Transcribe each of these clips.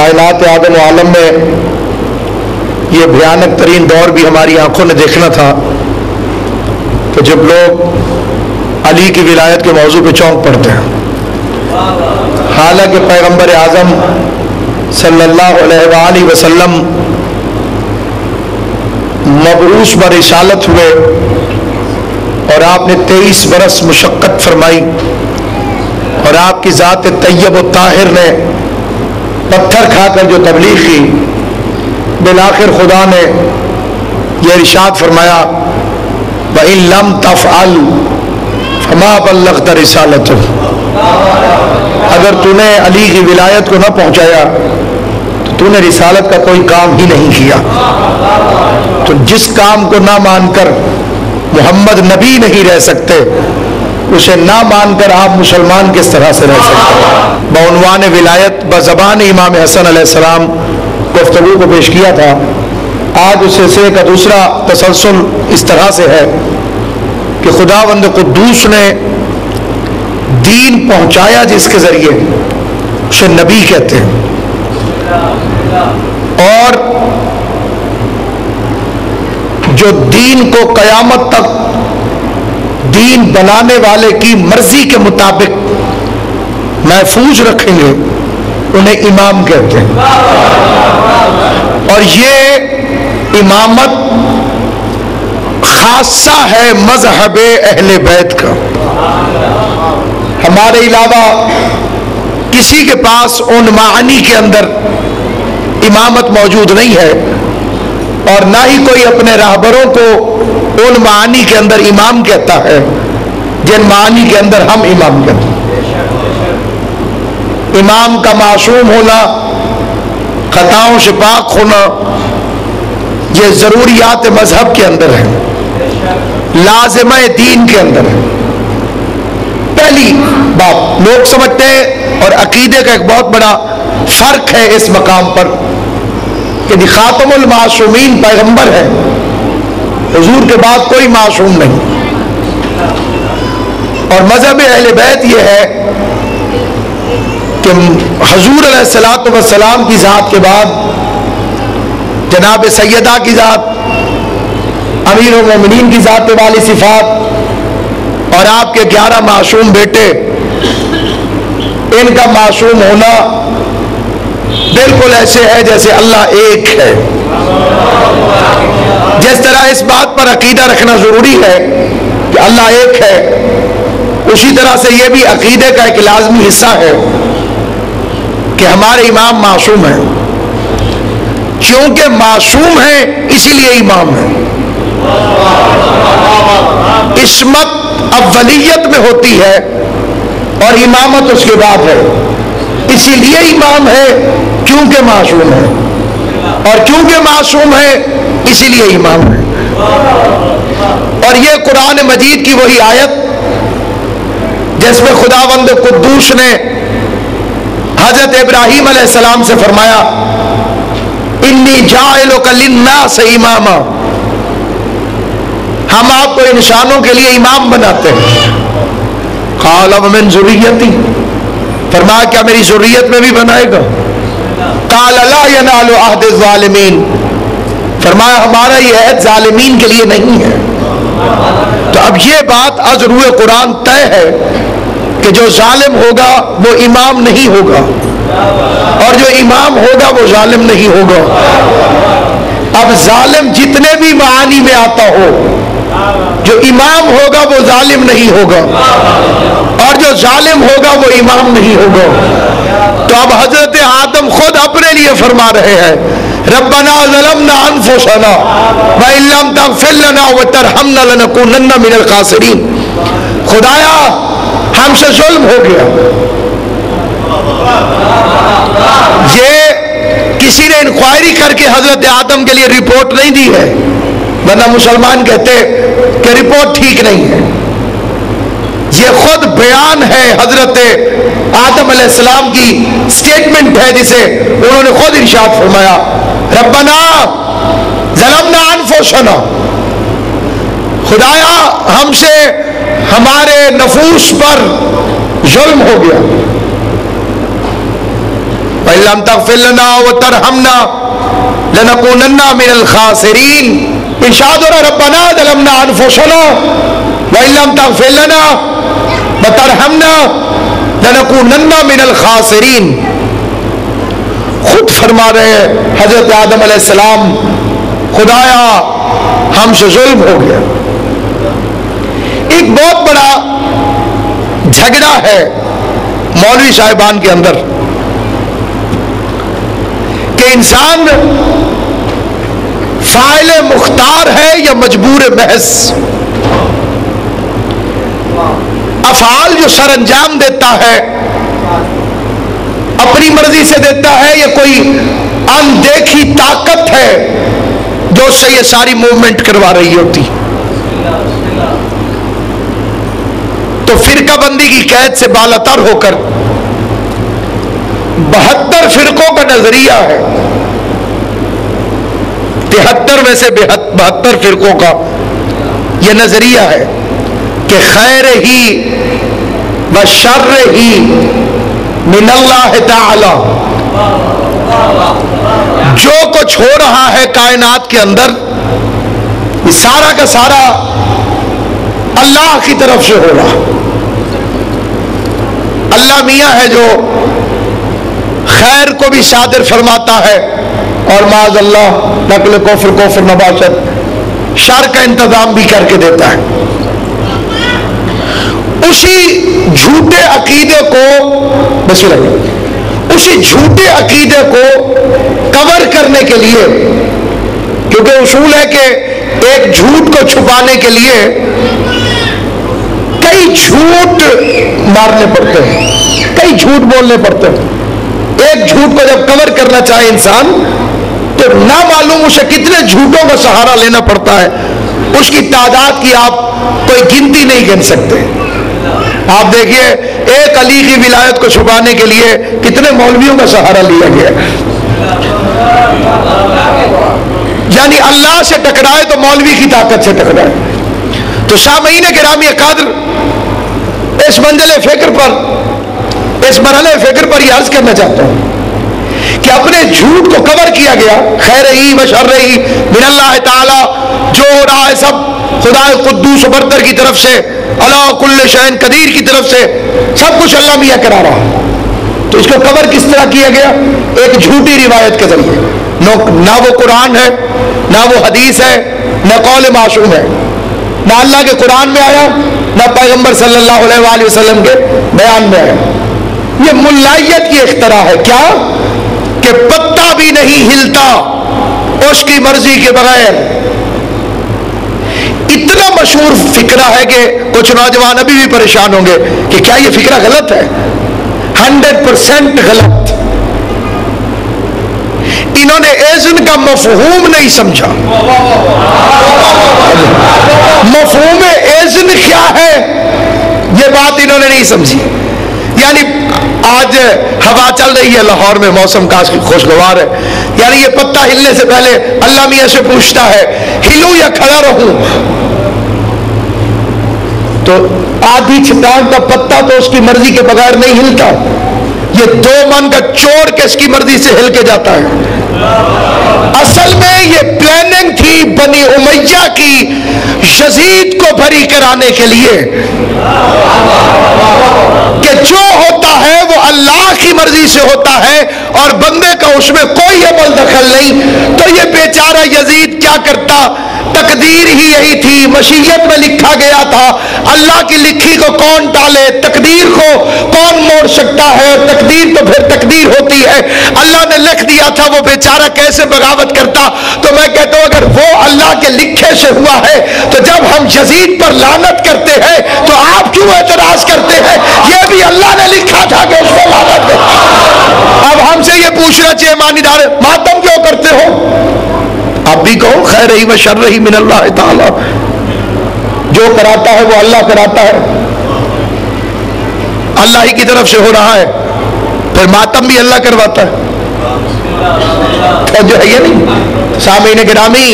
کائنات آدم و عالم میں یہ بھیانک ترین دور بھی ہماری آنکھوں نے دیکھنا تھا کہ جب لوگ علی کی ولایت کے موضوع پہ چونک پڑتے ہیں، حالانکہ پیغمبر اعظم صلی اللہ علیہ وآلہ وسلم مبعوث برسالت ہوئے اور آپ نے 23 برس مشقت فرمائی، اور آپ کی ذات طیب و طاہر نے پتھر کھا کر جو تبلیغ کی، بالآخر خدا نے یہ ارشاد فرمایا وَإِن لَمْ تَفْعَلْ فَمَا بَلَّغْتَ رِسَالَتَهُ، اگر تو نے علی کی ولایت کو نہ پہنچایا تو نے رسالت کا کوئی کام ہی نہیں کیا۔ تو جس کام کو نہ مان کر محمد نبی نہیں رہ سکتے، اسے نہ مان کر آپ مسلمان کس طرح سے رہ سکتے؟ بعنوان ولایت بزبان امام حسن علیہ السلام گفتگو کو پیش کیا تھا۔ آج اس سلسلے کا دوسرا تسلسل اس طرح سے ہے کہ خداوند قدوس نے دین پہنچایا جس کے ذریعے اسے نبی کہتے ہیں، اور جو دین کو قیامت تک دین بنانے والے کی مرضی کے مطابق محفوظ رکھیں گے انہیں امام کہتے ہیں۔ اور یہ امامت خاصہ ہے مذہب اہل بیت کا، ہمارے علاوہ کسی کے پاس ان معانی کے اندر امامت موجود نہیں ہے، اور نہ ہی کوئی اپنے راہبروں کو ان معانی کے اندر امام کہتا ہے جن معانی کے اندر ہم امام کہتے ہیں۔ امام کا معصوم ہونا، خطاؤں سے پاک ہونا، یہ ضروریات مذہب کے اندر ہے، لازمہ دین کے اندر ہے۔ پہلی بات لوگ سمجھتے ہیں، اور عقیدے کا ایک بہت بڑا فرق ہے اس مقام پر، کہ خاتم المعصومین پیغمبر ہے، حضور کے بعد کوئی معصوم نہیں، اور مذہب اہل بیت یہ ہے کہ حضور علیہ السلام کی ذات کے بعد جناب سیدہ کی ذات، امیر المومنین کی ذات والی صفات، اور آپ کے 11 معصوم بیٹے، ان کا معصوم ہونا بالکل ایسے ہے جیسے اللہ ایک ہے۔ جس طرح اس بات پر عقیدہ رکھنا ضروری ہے کہ اللہ ایک ہے، اسی طرح سے یہ بھی عقیدے کا ایک لازمی حصہ ہے کہ ہمارے امام معصوم ہیں۔ کیونکہ معصوم ہیں اسی لیے امام ہیں۔ عصمت اولیت میں ہوتی ہے اور امامت اس کے بعد ہے، اسی لیے امام ہے کیونکہ معصوم ہے، اور کیونکہ معصوم ہے اسی لیے امام ہے۔ اور یہ قرآن مجید کی وہی آیت جس میں خداوند قدوس نے حضرت ابراہیم علیہ السلام سے فرمایا انی جاعلک للناس اماما، ہم آپ کو انسانوں کے لیے امام بناتے ہیں۔ قال ومن ذریتی، فرمایا کیا میری ذریت میں بھی بنائے گا؟ قال لا ینال عہد الظالمین، فرمایا ہمارا یہ عہد ظالمین کے لیے نہیں ہے۔ تو اب یہ بات از روح قرآن طے ہے کہ جو ظالم ہوگا وہ امام نہیں ہوگا، اور جو امام ہوگا وہ ظالم نہیں ہوگا۔ اب ظالم جتنے بھی معانی میں آتا ہو، جو امام ہوگا وہ ظالم نہیں ہوگا، اور جو ظالم ہوگا وہ امام نہیں ہوگا۔ تو اب حضرت آدم خود اپنے لیے فرما رہے ہیں ربنا ظلمنا انفسنا وان لم تغفر لنا وترحمنا لنکونن من الخاسرین، خدایا ہم سے ظلم ہو گیا۔ یہ کسی نے انکوائری کر کے حضرت آدم کے لیے رپورٹ نہیں دی ہے، ورنہ مسلمان کہتے کہ رپورٹ ٹھیک نہیں ہے۔ یہ خود بیان ہے، حضرت آدم علیہ السلام کی سٹیٹمنٹ ہے جسے انہوں نے خود ارشاد فرمایا ربنا ظلمنا انفسنا، خدایا ہم سے ہمارے نفوس پر ظلم ہو گیا، وَإِن لَّمْ تَغْفِرْ لَنَا وَتَرْحَمْنَا لَنَكُونَنَّ مِنَ الْخَاسِرِينَ۔ ارشاد ہو رہا ربنا ظلمنا انفسنا وَإِن لَّمْ تَغْفِرْ لَنَا وَتَرْحَمْنَا لَنَكُونَنَّ مِنَ الْخَاسِرِينَ۔ خود فرما رہے ہیں حضرت آدم علیہ السلام، خدایا ہم سے ظلم ہو گیا۔ ایک بہت بڑا جھگڑا ہے مولوی صاحبان کے اندر کہ انسان فاعل مختار ہے یا مجبور محض، افعال جو سر انجام دیتا ہے اپنی مرضی سے دیتا ہے یا کوئی اندیکھی طاقت ہے جو اس سے یہ ساری موومنٹ کروا رہی ہوتی۔ تو فرقہ بندی کی قید سے بالاتر ہو کر 72 فرقوں کا نظریہ ہے، 73 میں سے 72 فرقوں کا یہ نظریہ ہے کہ خیر ہی و شر ہی من اللہ تعالی، جو کچھ ہو رہا ہے کائنات کے اندر یہ سارا کا سارا اللہ کی طرف سے ہو رہا۔ اللہ میاں ہے جو خیر کو بھی صادر فرماتا ہے اور معاذ اللہ نقل کفر نباشت شر کا انتظام بھی کر کے دیتا ہے۔ اسی جھوٹے عقیدے کو کور کرنے کے لیے، کیونکہ اصول ہے کہ ایک جھوٹ کو چھپانے کے لیے کئی جھوٹ مارنے پڑتے ہیں، کئی جھوٹ بولنے پڑتے ہیں۔ ایک جھوٹ کو جب کور کرنا چاہے انسان تو نہ معلوم اسے کتنے جھوٹوں کا سہارا لینا پڑتا ہے، اس کی تعداد کی آپ کوئی گنتی نہیں گن سکتے۔ آپ دیکھیے ایک علی کی ولایت کو چھپانے کے لیے کتنے مولویوں کا سہارا لیا گیا، یعنی اللہ سے ٹکرائے تو مولوی کی طاقت سے ٹکرائے۔ تو سامعین گرامی قدر، اس منزل فکر پر، اس مرحلے فکر پر یہ عرض کرنا چاہتا ہوں کہ اپنے جھوٹ کو کور کیا گیا، خیر ہی و شر ہی من اللہ تعالی، جو ہو رہا ہے سب خدا قدوس و برتر کی طرف سے، اللہ کل شیء قدیر کی طرف سے، سب کچھ اللہ میاں کرا رہا ہے۔ تو اس کو کور کس طرح کیا گیا؟ ایک جھوٹی روایت کے ذریعے۔ نہ وہ قرآن ہے، نہ وہ حدیث ہے، نہ قول معصوم ہے، نہ اللہ کے قرآن میں آیا، نہ پیغمبر صلی اللہ علیہ وآلہ وسلم کے بیان میں آیا۔ یہ ملائیت کی اختراع ہے۔ کیا کہ پتا بھی نہیں ہلتا اس کی مرضی کے بغیر۔ اتنا مشہور فکرہ ہے کہ کچھ نوجوان ابھی بھی پریشان ہوں گے کہ کیا یہ فکرہ غلط ہے؟ 100% غلط۔ انہوں نے اذن کا مفہوم نہیں سمجھا۔ مفہوم اذن کیا ہے یہ بات انہوں نے نہیں سمجھی۔ یعنی آج ہوا چل رہی ہے لاہور میں، موسم کافی خوشگوار ہے، یعنی یہ پتا ہلنے سے پہلے اللہ میاں سے پوچھتا ہے ہلوں یا کھڑا رہوں؟ تو آدھی چھٹان کا پتا تو اس کی مرضی کے بغیر نہیں ہلتا، یہ 2 من کا چوڑ کے اس کی مرضی سے ہل کے جاتا ہے۔ اصل میں یہ پلاننگ تھی بنی امیہ کی یزید کو بھری کرانے کے لیے کہ جو ہوتا ہے وہ اللہ کی مرضی سے ہوتا ہے اور بندے کا اس میں کوئی عمل دخل نہیں۔ تو یہ بیچارہ یزید کیا کرتا؟ تقدیر ہی یہی تھی، مشیت میں لکھا گیا تھا، اللہ کی لکھی کو کون ٹالے، تقدیر کو کون موڑ سکتا ہے، اور تقدیر تو پھر تقدیر ہوتی ہے، اللہ نے لکھ دیا تھا، وہ بیچارہ کیسے بغاوت کرتا؟ تو میں کہتا ہوں اگر وہ اللہ کے لکھے سے ہوا ہے تو جب ہم یزید پر لعنت کرتے ہیں تو آپ کیوں اعتراض کرتے ہیں؟ یہ بھی اللہ نے لکھا تھا کہ اس کو لعنت دے۔ اب ہم سے یہ پوچھنا چاہیے مانی دار ماتم کیوں کرتے ہو؟ آپ بھی کہو خیر ہی و شر ہی من اللہ تعالی، جو کراتا ہے وہ اللہ کراتا ہے، اللہ ہی کی طرف سے ہو رہا ہے، پھر ماتم بھی اللہ کرواتا ہے۔ جو ہے یہ نہیں سامعین گرامی،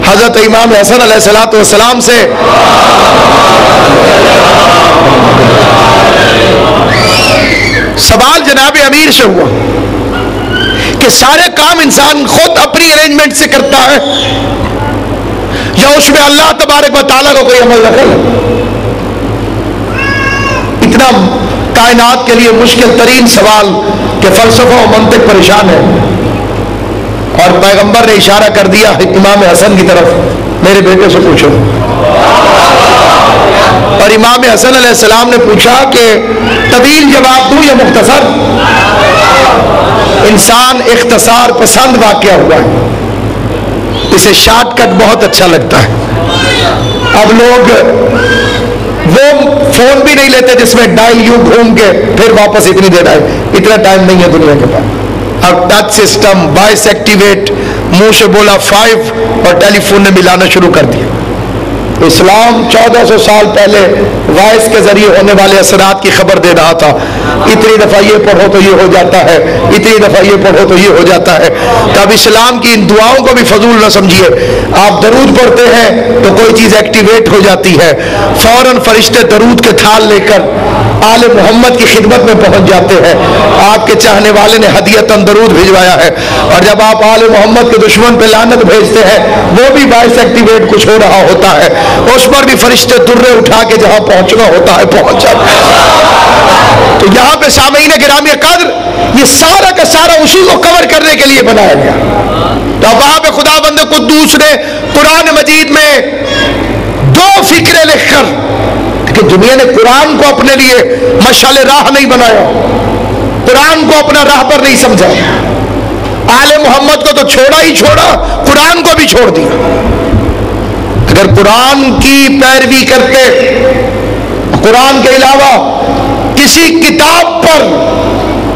حضرت امام حسن علیہ السلام سے سوال جناب امیر سے ہوا کہ سارے کام انسان خود اپنی ارینجمنٹ سے کرتا ہے یا اس میں اللہ تبارک و تعالیٰ کا کوئی عمل دخل ہے؟ اتنا کائنات کے لیے مشکل ترین سوال کہ فلسفہ و منطق پریشان ہے، اور پیغمبر نے اشارہ کر دیا امام حسن کی طرف، میرے بیٹے سے پوچھو. اور امام حسن علیہ السلام نے پوچھا کہ طویل جواب دوں یا مختصر؟ انسان اختصار پسند واقعہ ہوا ہے، اسے شارٹ کٹ بہت اچھا لگتا ہے. اب لوگ وہ فون بھی نہیں لیتے جس میں ڈائل یوں گھوم کے پھر واپس اتنی دیر آئے، اتنا ٹائم نہیں ہے دنیا کے پاس. اب ٹچ سسٹم، وائس ایکٹیویٹ، منہ سے بولا 5 اور ٹیلی فون نے ملانا شروع کر دیا. اسلام 1400 سال پہلے وائس کے ذریعے ہونے والے اثرات کی خبر دے رہا تھا. اتنی دفعہ یہ پڑھو تو یہ ہو جاتا ہے، اتنی دفعہ یہ پڑھو تو یہ ہو جاتا ہے. تو اب اسلام کی ان دعاؤں کو بھی فضول نہ سمجھیے. آپ درود پڑھتے ہیں تو کوئی چیز ایکٹیویٹ ہو جاتی ہے، فوراً فرشتے درود کے تھال لے کر آل محمد کی خدمت میں پہنچ جاتے ہیں. آپ کے چاہنے والے نے ہدیتاً درود بھجوایا ہے، اور جب آپ آل محمد کے دشمن پہ لعنت بھیجتے ہیں وہ بھی باعث ایکٹیویٹ کچھ ہو رہا ہوتا ہے. اس پر بھی فرشتے درے اٹھا کے جہاں پہنچنا ہوتا ہے پہنچ جاتے ہیں. تو یہاں پہ سامعین گرامی قدر یہ سارا کا سارا اسی کو کور کرنے کے لیے بنایا گیا. تو وہاں پہ خدا بند قدوس نے قرآن مجید میں 2 فکرے لکھ کر کہ دنیا نے قرآن کو اپنے لیے مشعل راہ نہیں بنایا، قرآن کو اپنا راہ پر نہیں سمجھا. آل محمد کو تو چھوڑا ہی چھوڑا، قرآن کو بھی چھوڑ دیا. اگر قرآن کی پیروی کرتے، قرآن کے علاوہ کسی کتاب پر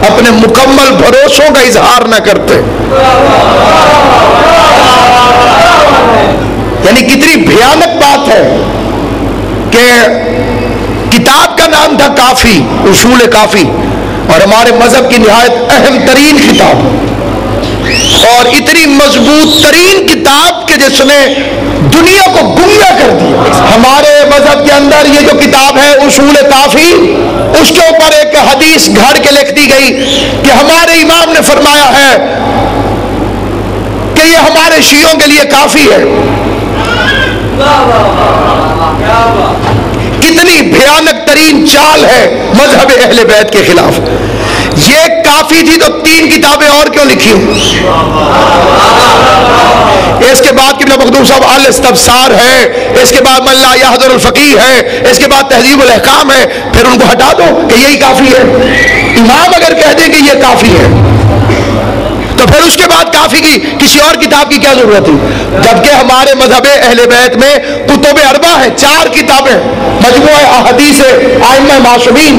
اپنے مکمل بھروسوں کا اظہار نہ کرتے، یعنی کتنی بھیانک بات ہے کہ کتاب کا نام تھا کافی، اصول کافی، اور ہمارے مذہب کی نہایت اہم ترین کتاب، اور اتنی مضبوط ترین کتاب کہ جس نے دنیا کو گمراہ کر دیا. ہمارے مذہب کے اندر یہ جو کتاب ہے اصول کافی، اس کے اوپر ایک حدیث گھڑ کے لکھ دی گئی کہ ہمارے امام نے فرمایا ہے کہ یہ ہمارے شیعوں کے لیے کافی ہے. کتنی بھیانک ترین چال ہے مذہب اہل بیت کے خلاف. یہ کافی تھی تو 3 کتابیں اور کیوں لکھی ہوں؟ اس کے بعد قبلہ مخدوم صاحب الاستبصار ہے، اس کے بعد من لا یحضر الفقیہ ہے، اس کے بعد تہذیب الاحکام ہے. پھر ان کو ہٹا دو کہ یہی کافی ہے. امام اگر کہہ دیں کہ یہ کافی ہے تو پھر اس کے بعد کافی کی کسی اور کتاب کی کیا ضرورت تھی؟ جبکہ ہمارے مذہب اہل بیت میں کتب اربع ہے، 4 کتابیں، مجموعہ احادیث ائمہ معصومین،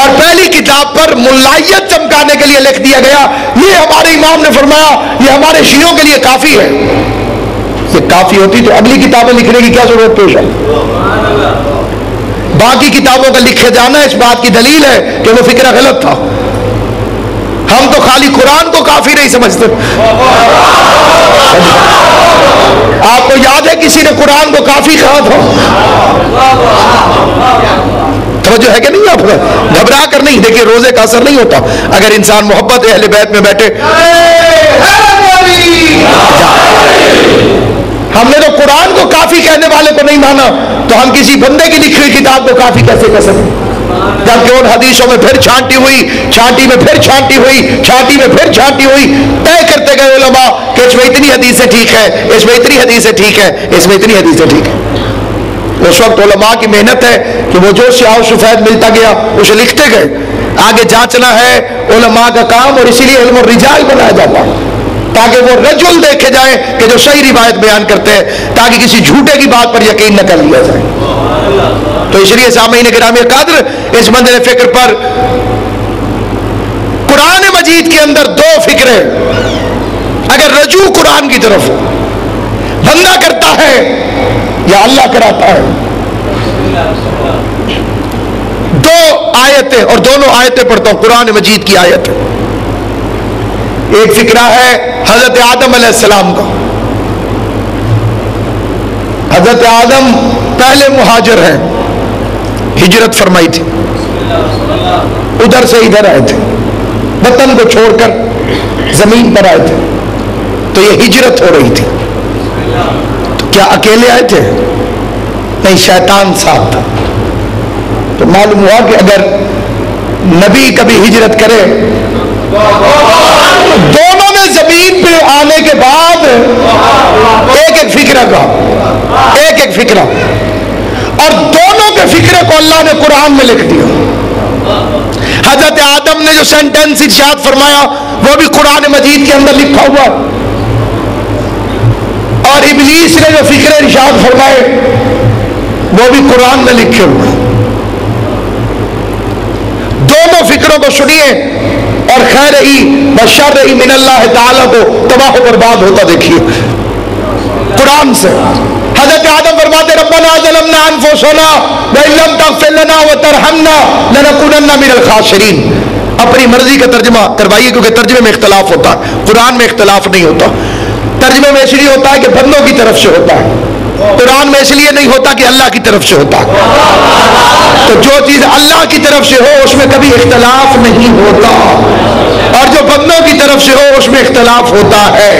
اور پہلی کتاب پر ملائیت چمکانے کے لیے لکھ دیا گیا یہ ہمارے امام نے فرمایا یہ ہمارے شیعوں کے لیے کافی ہے. یہ کافی ہوتی تو اگلی کتابیں لکھنے کی کیا ضرورت پیش ہے؟ باقی کتابوں کا لکھے جانا اس بات کی دلیل ہے کہ وہ فکرہ غلط تھا. ہم تو خالی قرآن کو کافی نہیں سمجھتے. آپ کو یاد ہے کسی نے قرآن کو کافی کہا تھا؟ توجہ ہے کہ نہیں؟ آپ گھبرا کر نہیں. دیکھیے روزے کا اثر نہیں ہوتا اگر انسان محبت اہل بیت میں بیٹھے. ہم نے تو قرآن کو کافی کہنے والے کو نہیں مانا تو ہم کسی بندے کی لکھی ہوئی کتاب کو کافی کیسے کہہ سکتے؟ جبکہ ان حدیثوں میں پھر چھانٹی ہوئی، چھانٹی میں پھر چھانٹی ہوئی، چھانٹی میں پھر چھانٹی ہوئی، طے کرتے گئے علماء کہ اس میں اتنی حدیثیں ٹھیک ہے، اس میں اتنی حدیثیں ٹھیک ہے، اس میں اتنی حدیثیں ٹھیک ہے. اس وقت علماء کی محنت ہے کہ وہ جو سیاہ و سفید ملتا گیا اسے لکھتے گئے. آگے جانچنا ہے علماء کا کام، اور اسی لیے علم الرجال بنایا جاتا ہے تاکہ وہ رجل دیکھے جائیں کہ جو صحیح روایت بیان کرتے ہیں، تاکہ کسی جھوٹے کی بات پر یقین نہ کر لیا جائے. تو اس لیے سامعین گرامی قدر اس منظر فکر پر قرآن مجید کے اندر 2 فکرے اگر رجوع قرآن کی طرف بندہ کرتا ہے یا اللہ کراتا ہے. 2 آیتیں، اور دونوں آیتیں پڑھتا ہوں قرآن مجید کی آیت. ایک فکرہ ہے حضرت آدم علیہ السلام کا. حضرت آدم پہلے مہاجر ہیں، ہجرت فرمائی تھی، ادھر سے ادھر آئے تھے، وطن کو چھوڑ کر زمین پر آئے تھے تو یہ ہجرت ہو رہی تھی، تو کیا اکیلے آئے تھے؟ نہیں، شیطان ساتھ تھا۔ تو معلوم ہوا کہ اگر نبی کبھی ہجرت کرے، دونوں نے زمین پہ آنے کے بعد ایک ایک فکرہ کہا، ایک ایک فکرہ، اور دونوں کے فکرے کو اللہ نے قرآن میں لکھ دیا۔ حضرت آدم نے جو سینٹنس ارشاد فرمایا وہ بھی قرآن مجید کے اندر لکھا ہوا، اور ابلیس نے جو فکرے ارشاد فرمائے وہ بھی قرآن میں لکھے ہوئے۔ دونوں فکروں کو سنیے اور خیر ہی و شر ہی من اللہ تعالیٰ کو تباہ و برباد ہوتا دیکھیے قرآن سے۔ حضرت آدم فرماتے ربنا ظلمنا انفسنا وان لم تغفر لنا وترحمنا لنکونن من الخاسرین۔ اپنی مرضی کا ترجمہ کروائیے، کیونکہ ترجمے میں اختلاف ہوتا ہے، قرآن میں اختلاف نہیں ہوتا۔ ترجمے میں اس لیے ہوتا ہے کہ بندوں کی طرف سے ہوتا ہے، قرآن میں اس لیے نہیں ہوتا کہ اللہ کی طرف سے ہوتا ہے۔ تو جو چیز اللہ کی طرف سے ہو اس میں کبھی اختلاف نہیں ہوتا، اور جو بندوں کی طرف سے ہو اس میں اختلاف ہوتا ہے۔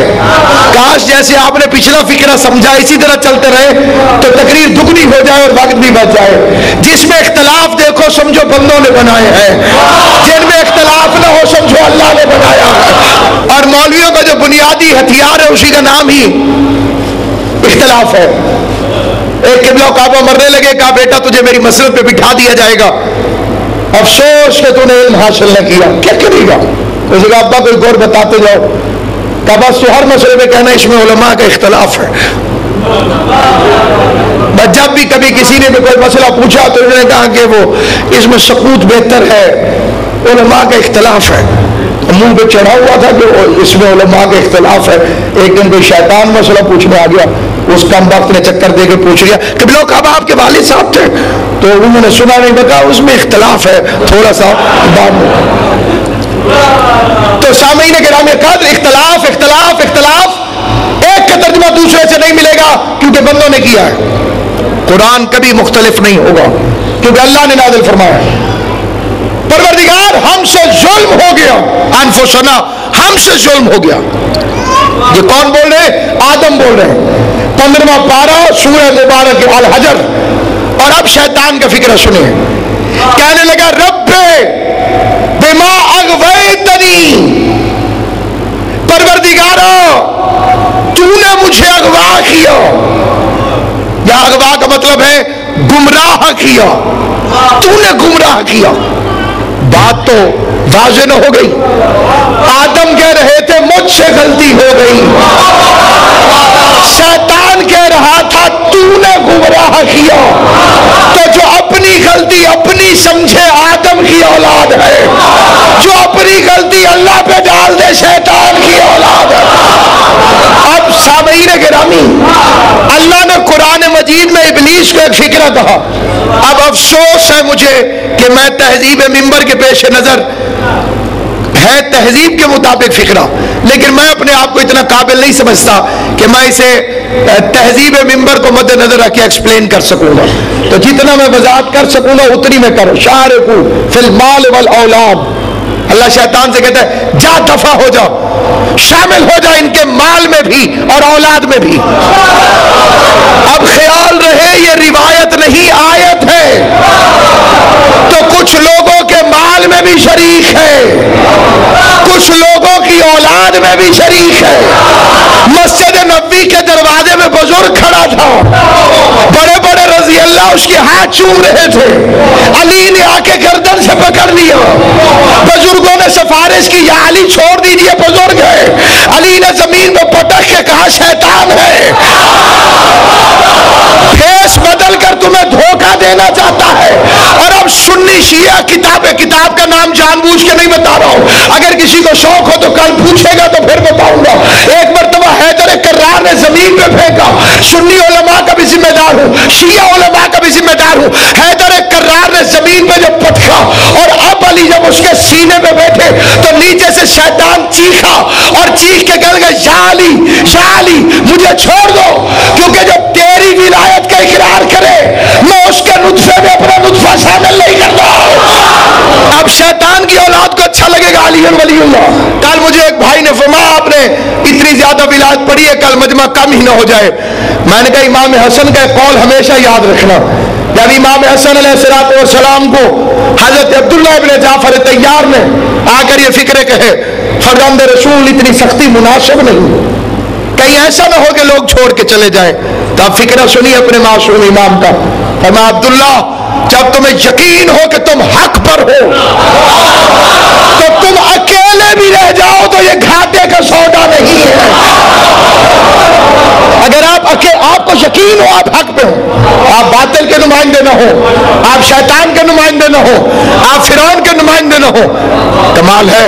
کاش جیسے آپ نے پچھلا فکرہ سمجھا اسی طرح چلتے رہے تو تقریر دگنی ہو جائے اور وقت بھی بچ جائے۔ جس میں اختلاف دیکھو سمجھو بندوں نے بنائے ہیں، جن میں اختلاف نہ ہو سمجھو اللہ نے بنایا ہے۔ اور مولویوں کا جو بنیادی ہتھیار ہے اسی کا نام ہی اختلاف ہے۔ ایک قبلہ کعبہ مرنے لگے، کہا بیٹا تجھے میری مسجد پہ بٹھا دیا جائے گا، افسوس کہ تو نے علم حاصل نہ کیا، کیا کرے گا؟ اس نے کہا ابا کوئی غور بتاتے جاؤ۔ کہا بس تو ہر مسئلے میں کہنا اس میں علماء کا اختلاف ہے۔ بس جب بھی کبھی کسی نے بھی کوئی مسئلہ پوچھا تو انہوں نے کہا کہ وہ اس میں سکوت بہتر ہے، علماء کا اختلاف ہے۔ منہ پہ چڑھا ہوا تھا کہ اس میں علماء کا اختلاف ہے۔ ایک دن کوئی شیطان مسئلہ پوچھنے آ گیا، اس کم وقت نے چکر دے کے پوچھ لیا کہ لوگ اب آپ کے والد صاحب تھے، تو انہوں نے سنا نہیں، بتا اس میں اختلاف ہے تھوڑا سا بعد میں۔ تو سامعین گرامی قدر اختلاف اختلاف اختلاف، ایک کا ترجمہ دوسرے سے نہیں ملے گا کیونکہ بندوں نے کیا ہے۔ قرآن کبھی مختلف نہیں ہوگا کیونکہ اللہ نے نازل فرمایا ہے۔ پروردگار ہم سے ظلم ہو گیا، انفسنا ہم سے ظلم ہو گیا۔ یہ کون بول رہے ہیں؟ آدم بول رہے ہیں۔ 15واں پارہ سورہ مبارک الحجر۔ اور اب شیطان کا فکرہ سنیں، کہنے لگا رب بما اغویتنی، پروردگارا تو نے مجھے اغوا کیا، یا اغوا کا مطلب ہے گمراہ کیا، تو نے گمراہ کیا۔ بات تو واضح نہ ہو گئی؟ آدم کہہ رہے تھے مجھ سے غلطی ہو گئی، شیطان کہہ رہا تھا تو نے گمراہ کیا۔ تو جو اپنی غلطی اپنی سمجھے آدم کی اولاد ہے، جو اپنی غلطی اللہ پہ ڈال دے شیطان کی اولاد ہے۔ اب سامعین گرامی، اللہ نے قرآن مجید میں ابلیس کو ایک فکرہ کہا۔ اب افسوس ہے مجھے کہ میں تہذیب منبر کے پیش نظر ہے تہذیب کے مطابق فکرہ، لیکن میں اپنے آپ کو اتنا قابل نہیں سمجھتا کہ میں اسے تہذیب منبر کو مد نظر رکھ کے ایکسپلین کر سکوں گا۔ تو جتنا میں وضاحت کر سکوں گا اتنی میں کروں۔ شارکو فی المال والاولاد، اللہ شیطان سے کہتا ہے جا دفع ہو جا، شامل ہو جا ان کے مال میں بھی اور اولاد میں بھی۔ اب خیال رہے یہ روایت نہیں آیت ہے، تو کچھ لوگوں کے مال میں بھی شریک ہے، کچھ لوگوں کی اولاد میں بھی شریک ہے۔ مسجد نبوی کے دروازے میں بزرگ کھڑا تھا، بڑے بڑے رضی اللہ اس کے ہاتھ چوم رہے تھے، علی نے آ کے گردن سے پکڑ لیا، بزرگوں نے سفارش کی یا علی چھوڑ دیجئے بزرگ ہے، علی نے زمین پہ پٹک کے کہا شیطان ہے، پھیس بدل کر تمہیں دھوکہ دینا چاہتا ہے۔ اور اب سنی شیعہ کتاب کا نام جان بوجھ کے نہیں بتا رہا ہوں، اگر کسی کو شوق ہو تو کل پوچھے گا تو پھر بتاؤں گا۔ ایک مرتبہ حیدر کرار نے زمین پہ پھینکا، سنی علماء کا بھی ذمہ دار ہوں، شیعہ علماء کا بھی ذمہ دار ہوں۔ حیدر کرار نے زمین پہ جب پٹکا اور اب علی جب اس کے سینے پہ بیٹھے تو نیچے سے شیطان چیخا اور چیخ کے کہنے لگا یا علی مجھے چھوڑ دو، کیونکہ جب تیری ولایت کا اقرار کرے میں اس کے نطفے میں اپنا نطفہ شامل نہیں کرتا۔ اب شیطان کی اولاد کو اچھا لگے گا علی ولی اللہ. کل مجھے ایک بھائی نے فرمایا آپ نے اتنی زیادہ ولایت پڑھی ہے کل مجمع کم ہی نہ ہو جائے. میں نے کہا امام حسن کا قول ہمیشہ یاد رکھنا. جب امام حسن علیہ السلام کو حضرت عبداللہ ابن جعفر طیار نے آ کر یہ فکر کہے فرزند رسول اتنی سختی مناسب نہیں، کہیں ایسا نہ ہو کہ لوگ چھوڑ کے چلے جائیں. تو آپ فکرہ سنیے اپنے معصوم امام کا. فرمایا عبداللہ جب تمہیں یقین ہو کہ تم حق پر ہو تو تم اکیلے بھی رہ جاؤ تو یہ گھاٹے کا سودا نہیں ہے. اگر آپ کو یقین ہو آپ حق پہ ہو، آپ باطل کے نمائندے نہ ہو، آپ شیطان کے نمائندے نہ ہو، آپ فرعون کے نمائندے نہ ہو. کمال ہے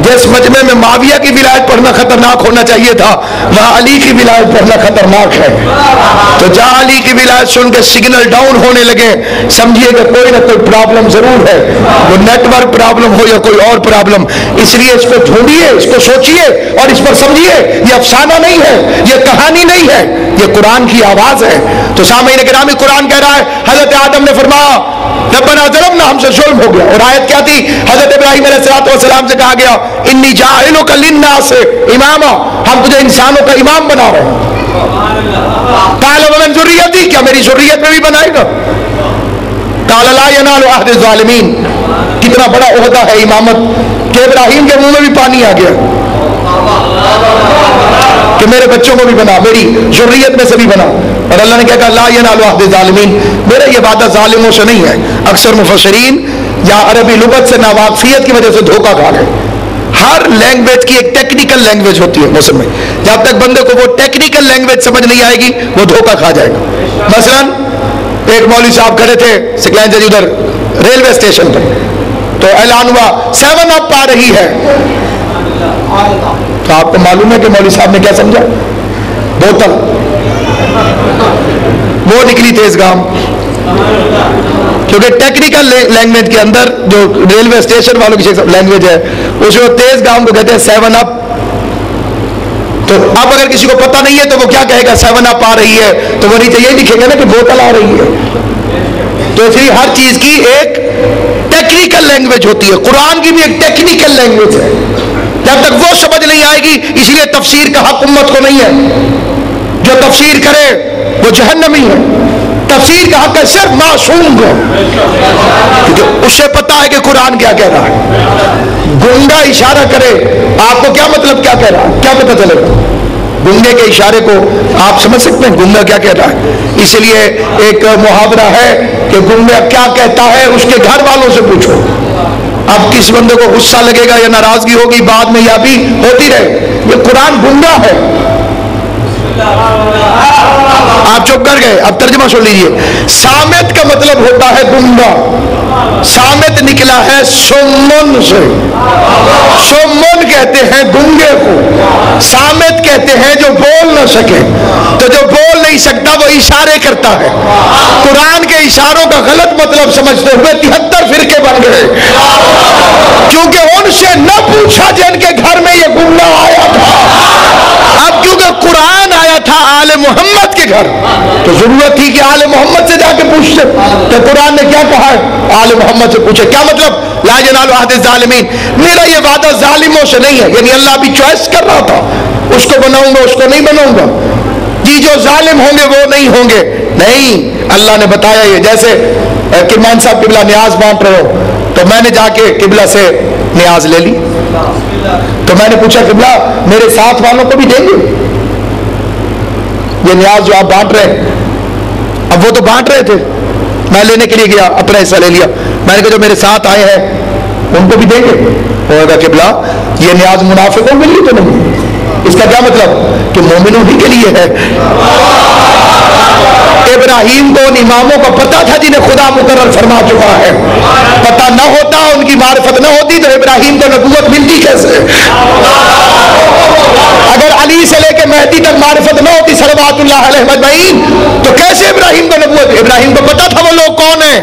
جس مجمع میں معاویہ کی ولایت پڑھنا خطرناک ہونا چاہیے تھا وہاں علی کی ولایت پڑھنا خطرناک ہے. تو جہاں علی کی ولایت سن کے سگنل ڈاؤن ہونے لگے سمجھیے کہ کوئی نہ کوئی پرابلم ضرور ہے، وہ نیٹ ورک پرابلم ہو یا کوئی اور پرابلم. اس لیے اس کو ڈھونڈیے، اس کو سوچیے اور اس پر سمجھیے. یہ افسانہ نہیں ہے، یہ کہانی نہیں ہے، یہ قرآن کی آواز ہے. تو سامعین گرامی قرآن کہہ رہا ہے حضرت آدم نے فرمایا ربنا ظلمنا، ہم سے ظلم ہو گیا. اور آیت کیا تھی؟ حضرت ابراہیم علیہ السلام سے کہا گیا انی جاعلک للناس اماما، ہم تجھے انسانوں کا امام بنا رہے ہیں. قال ومن ذریتی، کیا میری ذریت میں بھی بنائے گا؟ قال لا ینال عہد الظالمین. کتنا بڑا عہدہ ہے امامت کہ ابراہیم کے منہ میں بھی پانی آ گیا کہ میرے بچوں کو بھی بنا، میری ذریت میں سے بھی بنا. اور اللہ نے کہا لا ینال عہد الظالمین، میرا یہ وعدہ ظالموں سے نہیں ہے. اکثر مفسرین یا عربی لغت سے ناواقفیت کی وجہ سے دھوکہ کھا گئے. ہر لینگویج کی ایک ٹیکنیکل لینگویج ہوتی ہے مسلم میں. جب تک بندے کو وہ ٹیکنیکل لینگویج سمجھ نہیں آئے گی وہ دھوکہ کھا جائے گا. مثلا ایک مولوی صاحب کھڑے تھے سکلینجری ادھر ریلوے اسٹیشن پر، تو اعلان ہوا 7 اپ آ رہی ہے. تو آپ کو معلوم ہے کہ مولوی صاحب نے کیا سمجھا؟ بوتل. وہ نکلی تیز گام، کیونکہ ٹیکنیکل لینگویج کے اندر جو ریلوے اسٹیشن والوں کی لینگویج ہے اس کو تیز گام کو کہتے ہیں 7 اپ. تو اب اگر کسی کو پتہ نہیں ہے تو وہ کیا کہے گا 7 اپ آ رہی ہے، تو وہ نیچے یہ لکھے گا نا کہ بوتل آ رہی ہے. تو اس لیے ہر چیز کی ایک ٹیکنیکل لینگویج ہوتی ہے. قرآن کی بھی ایک ٹیکنیکل لینگویج ہے. جب تک وہ سمجھ نہیں آئے گی، اس لیے تفسیر کا حق امت کو نہیں ہے. جو تفسیر کرے وہ جہنمی ہے. تفسیر کا حق ہے صرف معصوم کو، کیونکہ اسے پتا ہے کہ قرآن کیا کہہ رہا ہے. گنگا اشارہ کرے آپ کو کیا مطلب کیا کہہ رہا ہے کیا پتہ چلے گا؟ گنگے کے اشارے کو آپ سمجھ سکتے ہیں گنگا کیا کہہ رہا ہے؟ اس لیے ایک محاورہ ہے کہ گنگا کیا کہتا ہے اس کے گھر والوں سے پوچھو. اب کس بندے کو غصہ لگے گا یا ناراضگی ہوگی بعد میں یا بھی ہوتی رہے، یہ قرآن گنگا ہے. آپ چپ کر گئے، اب ترجمہ سن لیجیے. سامت کا مطلب ہوتا ہے گنگا. سامت نکلا ہے سمن سے. سمن کہتے ہیں گنگے کو، سامت کہتے ہیں جو بول نہ سکے. تو جو بول نہیں سکتا وہ اشارے کرتا ہے. قرآن کے اشاروں کا غلط مطلب سمجھتے ہوئے 73 فرقے بن گئے، کیونکہ ان سے نہ پوچھا جن کے گھر میں یہ گنگا آیا تھا. اب کیونکہ قرآن آیا تھا آل محمد کے گھر تو ضرورت تھی کہ آل محمد سے جا کے پوچھتے. تو قرآن نے کیا کہا ہے؟ آل محمد سے پوچھے. کیا مطلب؟ لا ینال عہد الظالمین، میرا یہ وعدہ ظالموں سے نہیں ہے. یعنی اللہ بھی چوائس کر رہا تھا اس کو بناؤں گا اس کو نہیں بناؤں گا. جی جو ظالم ہوں گے وہ نہیں ہوں گے. نہیں، اللہ نے بتایا. یہ جیسے کرمان صاحب قبلہ نیاز بانٹ رہے ہو تو میں نے جا کے قبلہ سے نیاز لے لی. تو میں نے پوچھا قبلہ میرے ساتھ والوں کو بھی دیں گے یہ نیاز جو آپ بانٹ رہے ہیں؟ اب وہ تو بانٹ رہے تھے، میں لینے کے لیے گیا، اپنا حصہ لے لیا. میں نے کہا جو میرے ساتھ آئے ہیں ان کو بھی دیں گے؟ وہ کہا قبلہ یہ نیاز منافقوں کے لیے تو نہیں. اس کا کیا مطلب؟ کہ مومنوں ہی کے لیے ہے. ابراہیم کو ان اماموں کو پتا تھا جنہیں خدا مقرر فرما چکا ہے. پتا نہ ہوتا، ان کی معرفت نہ ہوتی تو ابراہیم کو نبوت ملتی کیسے؟ اگر علی سے لے کے مہدی تک معرفت نہ ہوتی صلوات اللہ علیہ اجمعین تو کیسے ابراہیم کو نبوت؟ ابراہیم کو پتا تھا وہ لوگ کون ہیں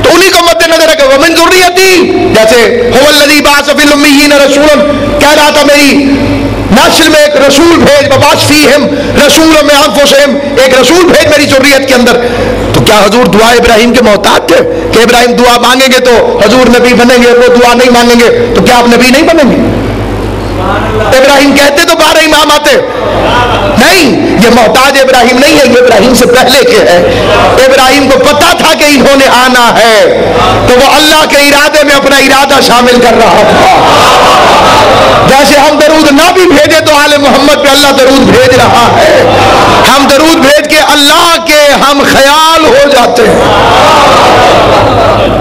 تو انہی کو مد نظر رکھے. ومن ذریتی، جیسے هو الذی بعث فی الامیین رسولا، کہہ رہا تھا میری نسل میں ایک رسول بھیج، وبعث فیہم رسولا من انفسہم، ایک رسول بھیج میری ذریت کے اندر. تو کیا حضور دعا ابراہیم کے محتاج تھے کہ ابراہیم دعا مانگیں گے تو حضور نبی بنیں گے، وہ دعا نہیں مانگیں گے تو کیا آپ نبی نہیں بنیں گے؟ ابراہیم کہتے تو 12 امام آتے نہیں، یہ محتاج ابراہیم نہیں ہے، یہ ابراہیم سے پہلے کے ہے۔ ابراہیم کو پتا تھا کہ انہوں نے آنا ہے، تو وہ اللہ کے ارادے میں اپنا ارادہ شامل کر رہا تھا۔ جیسے ہم درود نہ بھی بھیجے تو آل محمد پہ اللہ درود بھیج رہا ہے، ہم درود بھیج کے اللہ کے ہم خیال ہو جاتے ہیں۔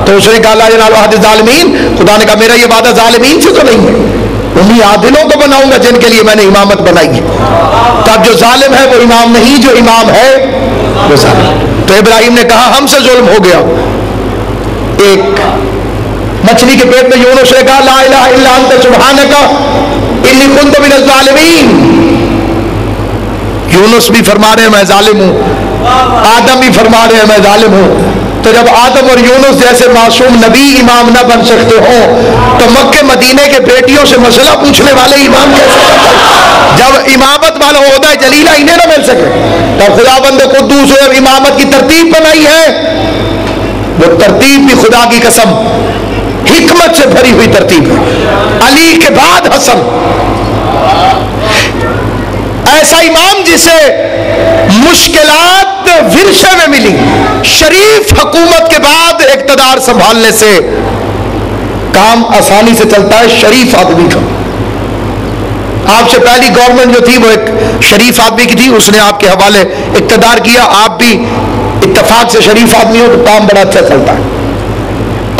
تو اس نے کہا لا ینال عہد الظالمین، خدا نے کہا میرا یہ وعدہ ظالمین سے تو نہیں ہے، انہی عادلوں کو بناؤں گا جن کے لیے میں نے امامت بنائی ہے۔ تب جو ظالم ہے وہ امام نہیں، جو امام ہے وہ ظالم۔ تو ابراہیم نے کہا ہم سے ظلم ہو گیا۔ ایک مچھلی کے پیٹ میں یونس نے کہا لا الہ الا انت سبحانک انی کنت من الظالمین۔ یونس بھی فرما رہے ہیں میں ظالم ہوں، آدم بھی فرما رہے ہیں میں ظالم ہوں۔ تو جب آدم اور یونس جیسے معصوم نبی امام نہ بن سکتے ہوں تو مکہ مدینے کے بیٹیوں سے مسئلہ پوچھنے والے امام کیسے بن سکتے؟ جب امامت والا عہدہ جلیلہ انہیں نہ مل سکے، تب خدا بند قدوس نے امامت کی ترتیب بنائی ہے، وہ ترتیب بھی خدا کی قسم حکمت سے بھری ہوئی ترتیب ہے۔ علی کے بعد حسن، ایسا امام جسے مشکلات ورثے میں ملی، شریف حکومت کے بعد اقتدار سنبھالنے سے کام آسانی سے چلتا ہے شریف آدمی کا۔ آپ سے پہلی گورنمنٹ جو تھی وہ ایک شریف آدمی کی تھی، اس نے آپ کے حوالے اقتدار کیا، آپ بھی اتفاق سے شریف آدمی ہو تو کام بڑا اچھا چلتا ہے۔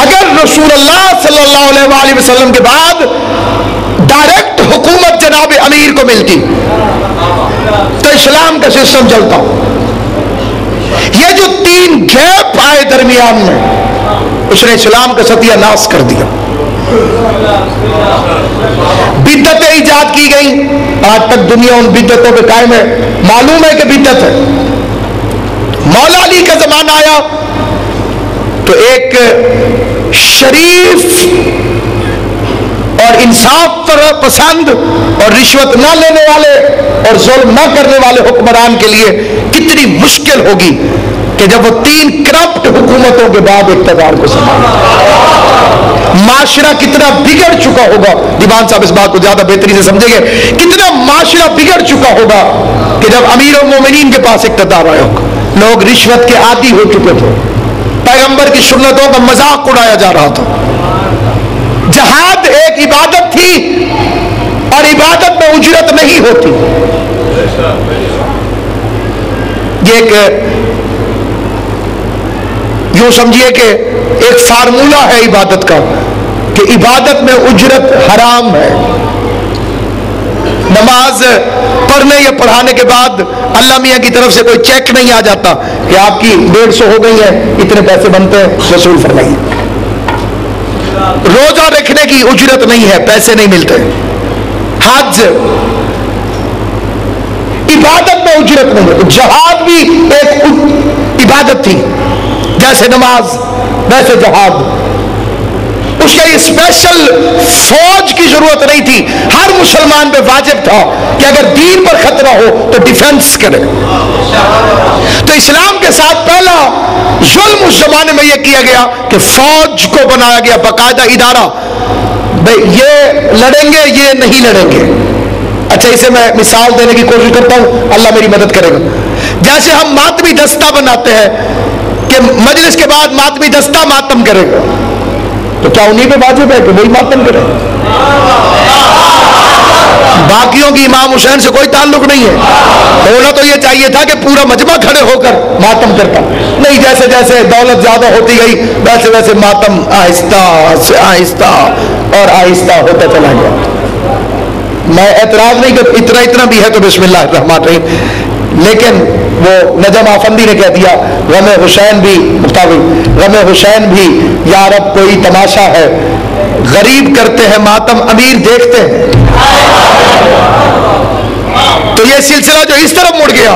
اگر رسول اللہ صلی اللہ علیہ وآلہ وسلم کے بعد ڈائریکٹ حکومت جناب امیر کو ملتی تو اسلام کا سسٹم چلتا۔ یہ جو 3 گیپ آئے درمیان میں، اس نے اسلام کا ستیہ ناش کر دیا۔ بدعتیں ایجاد کی گئی، آج تک دنیا ان بدعتوں پہ قائم ہے، معلوم ہے کہ بدعت ہے۔ مولا علی کا زمانہ آیا تو ایک شریف اور انصاف پسند اور رشوت نہ لینے والے اور ظلم نہ کرنے والے حکمران کے لیے کتنی مشکل ہوگی کہ جب وہ 3 کرپٹ حکومتوں کے بعد اقتدار کو سنبھالے۔ معاشرہ کتنا بگڑ چکا ہوگا، دیوان صاحب اس بات کو زیادہ بہتری سے سمجھیں گے، کتنا معاشرہ بگڑ چکا ہوگا کہ جب امیر المومنین کے پاس اقتدار آیا ہوگا۔ لوگ رشوت کے عادی ہو چکے تھے، پیغمبر کی سنتوں کا مذاق اڑایا جا رہا تھا۔ جہاد ایک عبادت تھی اور عبادت میں اجرت نہیں ہوتی۔ یہ ایک یوں سمجھیے کہ ایک فارمولہ ہے عبادت کا کہ عبادت میں اجرت حرام ہے۔ نماز پڑھنے یا پڑھانے کے بعد اللہ میاں کی طرف سے کوئی چیک نہیں آ جاتا کہ آپ کی 150 ہو گئی ہے، اتنے پیسے بنتے ہیں، وصول فرمائیے۔ روزہ رکھنے کی اجرت نہیں ہے، پیسے نہیں ملتے۔ حج عبادت میں اجرت نہیں ہے۔ تو جہاد بھی ایک عبادت تھی، جیسے نماز ویسے جہاد۔ اس کے لیے اسپیشل فوج کی ضرورت نہیں تھی، ہر مسلمان پہ واجب تھا کہ اگر دین پر خطرہ ہو تو ڈیفنس کرے۔ تو اسلام کے ساتھ پہلا ظلم اس زمانے میں یہ کیا گیا کہ فوج کو بنایا گیا باقاعدہ ادارہ، بھئی یہ لڑیں گے یہ نہیں لڑیں گے۔ اچھا اسے میں مثال دینے کی کوشش کرتا ہوں، اللہ میری مدد کرے گا۔ جیسے ہم ماتمی دستہ بناتے ہیں کہ مجلس کے بعد ماتمی دستہ ماتم کرے گا، تو کیا انہیں پہ واجب ہے کہ وہی ماتم کرے؟ باقیوں کی امام حسین سے کوئی تعلق نہیں ہے۔ ہونا تو یہ چاہیے تھا کہ پورا مجمع کھڑے ہو کر ماتم کرتا، نہیں جیسے جیسے دولت زیادہ ہوتی گئی ویسے ویسے ماتم آہستہ سے آہستہ اور آہستہ ہوتا چلا گیا۔ میں اعتراض نہیں کہ اتنا بھی ہے تو بسم اللہ الرحمن الرحیم، لیکن وہ نجم آفندی نے کہہ دیا غم حسین بھی غم حسین بھی یا رب کوئی تماشا ہے، غریب کرتے ہیں ماتم امیر دیکھتے ہیں۔ تو یہ سلسلہ جو اس طرف مڑ گیا،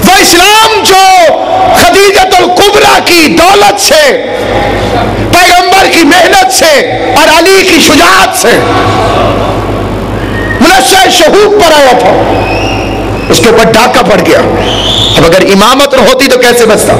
وہ اسلام جو خدیجۃ الکبریٰ کی دولت سے، پیغمبر کی محنت سے اور علی کی شجاعت سے منشأ شہوب پر آیا تھا، اس کے اوپر ڈاکہ پڑ گیا۔ اب اگر امامت نہ ہوتی تو کیسے بچتا؟